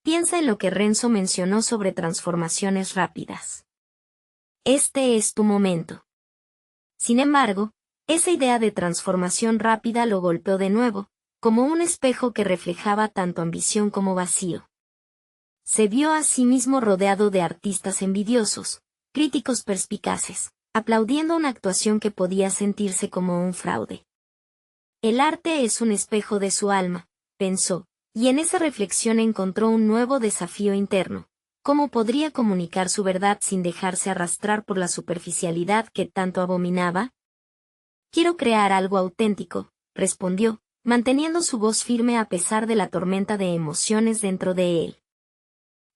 Piensa en lo que Renzo mencionó sobre transformaciones rápidas. Este es tu momento. Sin embargo, esa idea de transformación rápida lo golpeó de nuevo, como un espejo que reflejaba tanto ambición como vacío. Se vio a sí mismo rodeado de artistas envidiosos, críticos perspicaces, aplaudiendo una actuación que podía sentirse como un fraude. El arte es un espejo de su alma, pensó, y en esa reflexión encontró un nuevo desafío interno: ¿cómo podría comunicar su verdad sin dejarse arrastrar por la superficialidad que tanto abominaba? Quiero crear algo auténtico, respondió, manteniendo su voz firme a pesar de la tormenta de emociones dentro de él.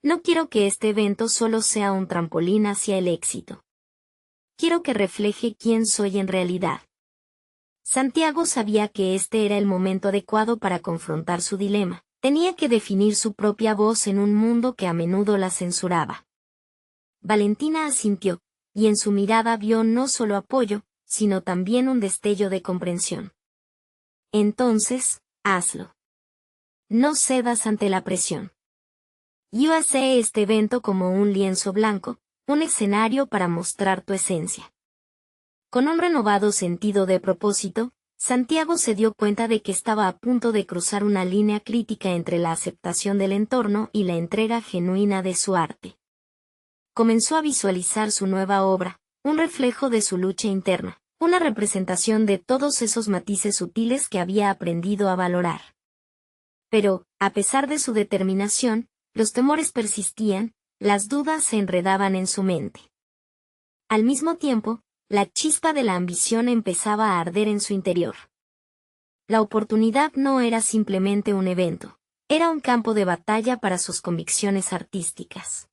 No quiero que este evento solo sea un trampolín hacia el éxito. Quiero que refleje quién soy en realidad. Santiago sabía que este era el momento adecuado para confrontar su dilema. Tenía que definir su propia voz en un mundo que a menudo la censuraba. Valentina asintió, y en su mirada vio no solo apoyo, sino también un destello de comprensión. Entonces, hazlo. No cedas ante la presión. Yo hacé este evento como un lienzo blanco, un escenario para mostrar tu esencia. Con un renovado sentido de propósito, Santiago se dio cuenta de que estaba a punto de cruzar una línea crítica entre la aceptación del entorno y la entrega genuina de su arte. Comenzó a visualizar su nueva obra, un reflejo de su lucha interna, una representación de todos esos matices sutiles que había aprendido a valorar. Pero, a pesar de su determinación, los temores persistían, las dudas se enredaban en su mente. Al mismo tiempo, la chispa de la ambición empezaba a arder en su interior. La oportunidad no era simplemente un evento, era un campo de batalla para sus convicciones artísticas.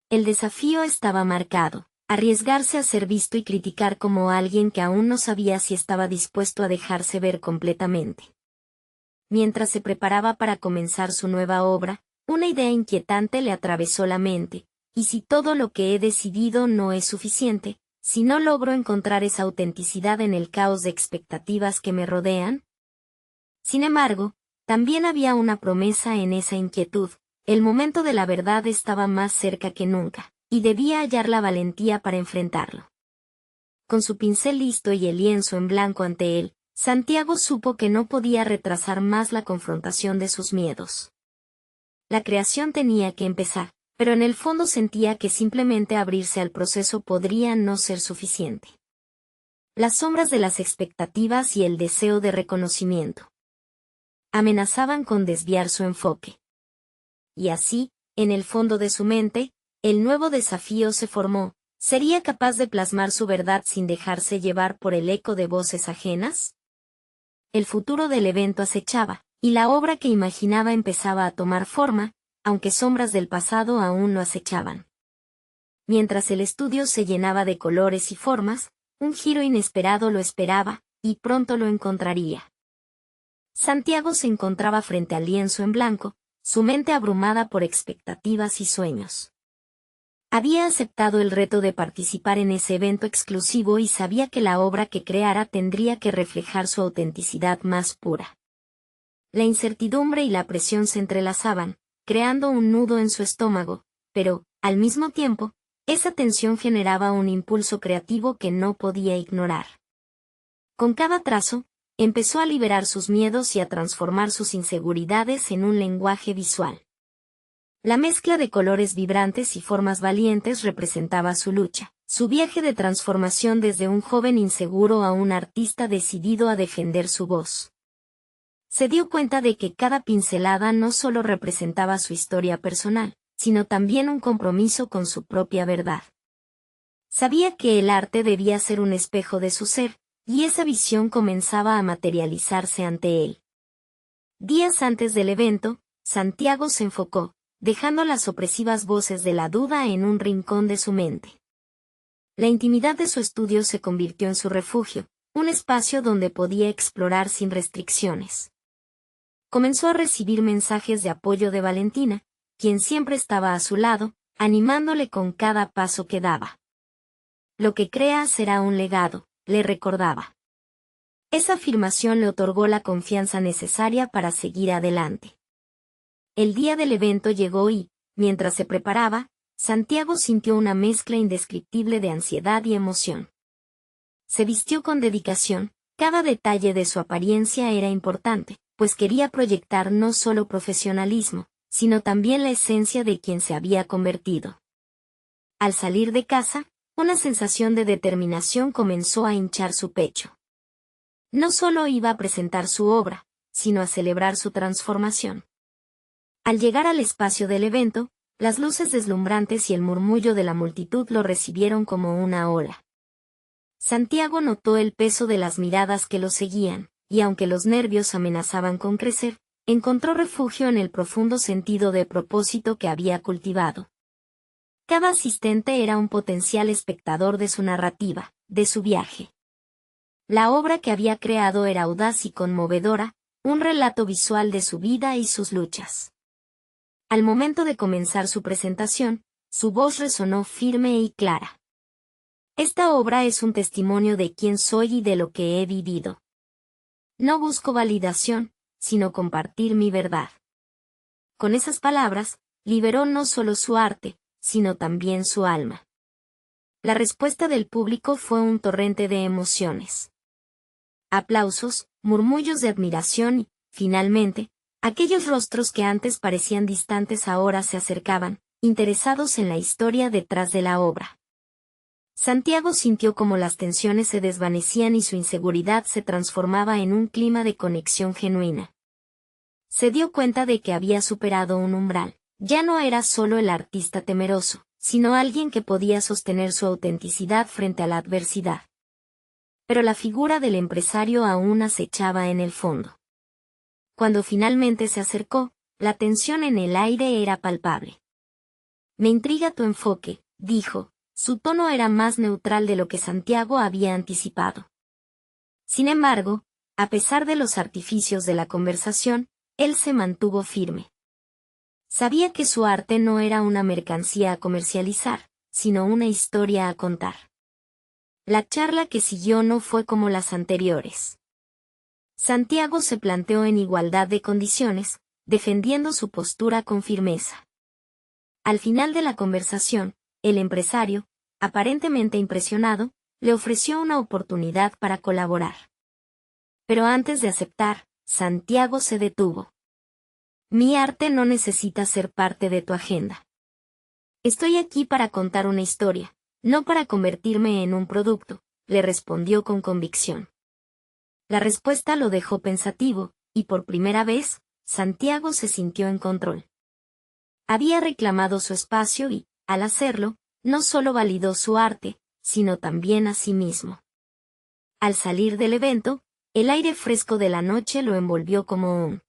El desafío estaba marcado, arriesgarse a ser visto y criticar como alguien que aún no sabía si estaba dispuesto a dejarse ver completamente. Mientras se preparaba para comenzar su nueva obra, una idea inquietante le atravesó la mente, ¿y si todo lo que he decidido no es suficiente? ¿Si no logro encontrar esa autenticidad en el caos de expectativas que me rodean? Sin embargo, también había una promesa en esa inquietud, el momento de la verdad estaba más cerca que nunca, y debía hallar la valentía para enfrentarlo. Con su pincel listo y el lienzo en blanco ante él, Santiago supo que no podía retrasar más la confrontación de sus miedos. La creación tenía que empezar, pero en el fondo sentía que simplemente abrirse al proceso podría no ser suficiente. Las sombras de las expectativas y el deseo de reconocimiento amenazaban con desviar su enfoque. Y así, en el fondo de su mente, el nuevo desafío se formó. ¿Sería capaz de plasmar su verdad sin dejarse llevar por el eco de voces ajenas? El futuro del evento acechaba, y la obra que imaginaba empezaba a tomar forma, aunque sombras del pasado aún lo acechaban. Mientras el estudio se llenaba de colores y formas, un giro inesperado lo esperaba, y pronto lo encontraría. Santiago se encontraba frente al lienzo en blanco, su mente abrumada por expectativas y sueños. Había aceptado el reto de participar en ese evento exclusivo y sabía que la obra que creara tendría que reflejar su autenticidad más pura. La incertidumbre y la presión se entrelazaban, creando un nudo en su estómago, pero, al mismo tiempo, esa tensión generaba un impulso creativo que no podía ignorar. Con cada trazo, empezó a liberar sus miedos y a transformar sus inseguridades en un lenguaje visual. La mezcla de colores vibrantes y formas valientes representaba su lucha, su viaje de transformación desde un joven inseguro a un artista decidido a defender su voz. Se dio cuenta de que cada pincelada no solo representaba su historia personal, sino también un compromiso con su propia verdad. Sabía que el arte debía ser un espejo de su ser, y esa visión comenzaba a materializarse ante él. Días antes del evento, Santiago se enfocó, dejando las opresivas voces de la duda en un rincón de su mente. La intimidad de su estudio se convirtió en su refugio, un espacio donde podía explorar sin restricciones. Comenzó a recibir mensajes de apoyo de Valentina, quien siempre estaba a su lado, animándole con cada paso que daba. Lo que crea será un legado, le recordaba. Esa afirmación le otorgó la confianza necesaria para seguir adelante. El día del evento llegó y, mientras se preparaba, Santiago sintió una mezcla indescriptible de ansiedad y emoción. Se vistió con dedicación, cada detalle de su apariencia era importante, pues quería proyectar no solo profesionalismo, sino también la esencia de quien se había convertido. Al salir de casa, una sensación de determinación comenzó a hinchar su pecho. No solo iba a presentar su obra, sino a celebrar su transformación. Al llegar al espacio del evento, las luces deslumbrantes y el murmullo de la multitud lo recibieron como una ola. Santiago notó el peso de las miradas que lo seguían, y aunque los nervios amenazaban con crecer, encontró refugio en el profundo sentido de propósito que había cultivado. Cada asistente era un potencial espectador de su narrativa, de su viaje. La obra que había creado era audaz y conmovedora, un relato visual de su vida y sus luchas. Al momento de comenzar su presentación, su voz resonó firme y clara. Esta obra es un testimonio de quién soy y de lo que he vivido. No busco validación, sino compartir mi verdad. Con esas palabras, liberó no solo su arte, sino también su alma. La respuesta del público fue un torrente de emociones. Aplausos, murmullos de admiración y, finalmente, aquellos rostros que antes parecían distantes ahora se acercaban, interesados en la historia detrás de la obra. Santiago sintió como las tensiones se desvanecían y su inseguridad se transformaba en un clima de conexión genuina. Se dio cuenta de que había superado un umbral. Ya no era solo el artista temeroso, sino alguien que podía sostener su autenticidad frente a la adversidad. Pero la figura del empresario aún acechaba en el fondo. Cuando finalmente se acercó, la tensión en el aire era palpable. Me intriga tu enfoque, dijo. Su tono era más neutral de lo que Santiago había anticipado. Sin embargo, a pesar de los artificios de la conversación, él se mantuvo firme. Sabía que su arte no era una mercancía a comercializar, sino una historia a contar. La charla que siguió no fue como las anteriores. Santiago se planteó en igualdad de condiciones, defendiendo su postura con firmeza. Al final de la conversación, el empresario, aparentemente impresionado, le ofreció una oportunidad para colaborar. Pero antes de aceptar, Santiago se detuvo. Mi arte no necesita ser parte de tu agenda. Estoy aquí para contar una historia, no para convertirme en un producto, le respondió con convicción. La respuesta lo dejó pensativo, y por primera vez, Santiago se sintió en control. Había reclamado su espacio y, al hacerlo, no solo validó su arte, sino también a sí mismo. Al salir del evento, el aire fresco de la noche lo envolvió como un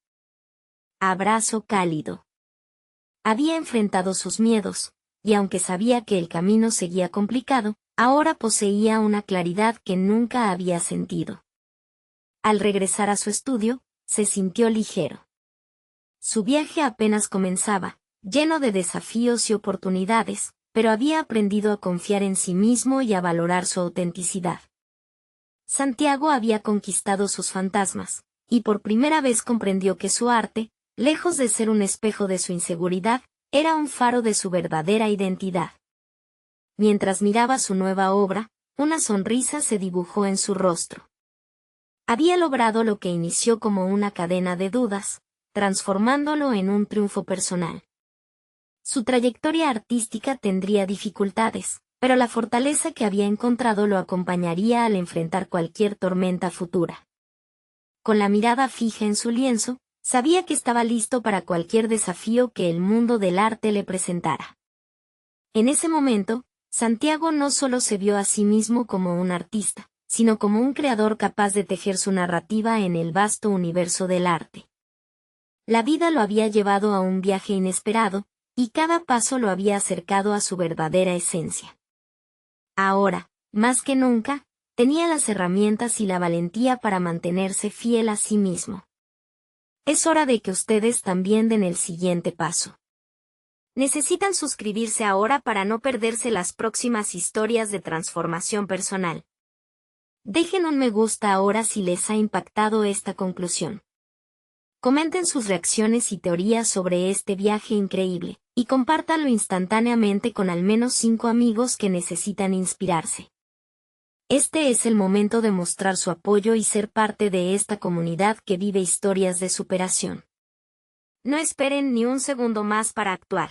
abrazo cálido. Había enfrentado sus miedos, y aunque sabía que el camino seguía complicado, ahora poseía una claridad que nunca había sentido. Al regresar a su estudio, se sintió ligero. Su viaje apenas comenzaba, lleno de desafíos y oportunidades, pero había aprendido a confiar en sí mismo y a valorar su autenticidad. Santiago había conquistado sus fantasmas, y por primera vez comprendió que su arte, lejos de ser un espejo de su inseguridad, era un faro de su verdadera identidad. Mientras miraba su nueva obra, una sonrisa se dibujó en su rostro. Había logrado lo que inició como una cadena de dudas, transformándolo en un triunfo personal. Su trayectoria artística tendría dificultades, pero la fortaleza que había encontrado lo acompañaría al enfrentar cualquier tormenta futura. Con la mirada fija en su lienzo, sabía que estaba listo para cualquier desafío que el mundo del arte le presentara. En ese momento, Santiago no solo se vio a sí mismo como un artista, sino como un creador capaz de tejer su narrativa en el vasto universo del arte. La vida lo había llevado a un viaje inesperado, y cada paso lo había acercado a su verdadera esencia. Ahora, más que nunca, tenía las herramientas y la valentía para mantenerse fiel a sí mismo. Es hora de que ustedes también den el siguiente paso. Necesitan suscribirse ahora para no perderse las próximas historias de transformación personal. Dejen un me gusta ahora si les ha impactado esta conclusión. Comenten sus reacciones y teorías sobre este viaje increíble, y compártanlo instantáneamente con al menos 5 amigos que necesitan inspirarse. Este es el momento de mostrar su apoyo y ser parte de esta comunidad que vive historias de superación. No esperen ni un segundo más para actuar.